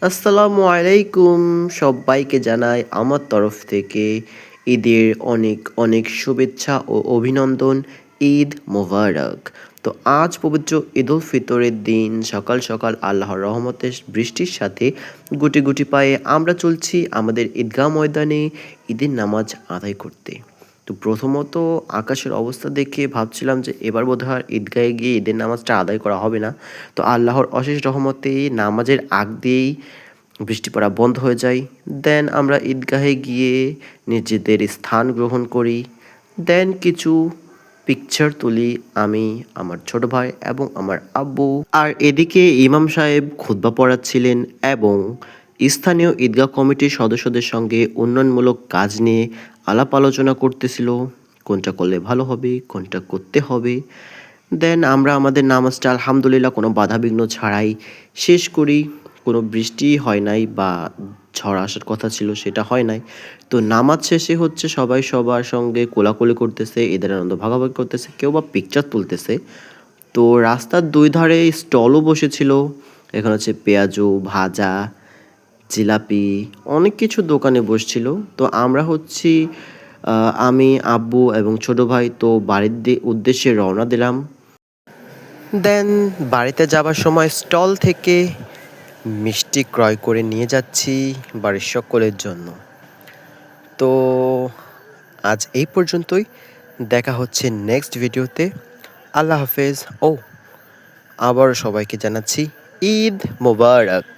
আসসালামু আলাইকুম। সব্বাইকে জানাই আমার তরফ থেকে ঈদের অনেক অনেক শুভেচ্ছা ও অভিনন্দন। ঈদ মোবারক। তো আজ পবিত্র ঈদুল ফিতরের দিন সকাল সকাল আল্লাহর রহমতের বৃষ্টির সাথে গুটি গুটি পায়ে আমরা চলছি আমাদের ঈদগাহ ময়দানে ঈদের নামাজ আদায় করতে। তো প্রথমত আকাশের অবস্থা দেখে ভাবছিলাম যে এবার বোধহয় আর ঈদগাহে গিয়ে ঈদের নামাজটা আদায় করা হবে না। তো আল্লাহর অশেষ রহমতে নামাজের আগ দিয়েই বৃষ্টি পড়া বন্ধ হয়ে যায়। দেন আমরা ঈদগাহে গিয়ে নিজেদের স্থান গ্রহণ করি। দেন কিছু পিকচার তুলি আমি, আমার ছোট ভাই এবং আমার আব্বু। আর এদিকে ইমাম সাহেব খুতবা পড়াচ্ছিলেন এবং স্থানীয় ঈদগাহ কমিটির সদস্যদের সঙ্গে উন্নয়নমূলক কাজ নিয়ে আলাপ আলোচনা করতেছিল, কোনটা করলে ভালো হবে, কোনটা করতে হবে। দেন আমরা আমাদের নামাজটা আলহামদুলিল্লাহ কোনো বাধাবিঘ্ন ছাড়াই শেষ করি। কোনো বৃষ্টি হয় নাই বা ঝড় আসার কথা ছিল সেটা হয় নাই। তো নামাজ শেষে হচ্ছে সবাই সবার সঙ্গে কোলাকুলি করতেছে, ঈদের আনন্দ ভাগাভাগি করতেছে, কেউ বা পিকচার তুলতেছে। তো রাস্তার দুই ধারে স্টলও বসেছিল। এখানে হচ্ছে পেঁয়াজু, ভাজা, জিলাপি, অনেক কিছু দোকানে বসছিল। তো আমরা হচ্ছি আমি, আব্বু এবং ছোট ভাই তো বাড়ির উদ্দেশ্যে রওনা দিলাম। দেন বাড়িতে যাবার সময় স্টল থেকে মিষ্টি ক্রয় করে নিয়ে যাচ্ছি বাড়ির সকলের জন্য। তো আজ এই পর্যন্তই। দেখা হচ্ছে নেক্সট ভিডিওতে। আল্লাহ হাফেজ। ও আবারও সবাইকে জানাচ্ছি ঈদ মোবারক।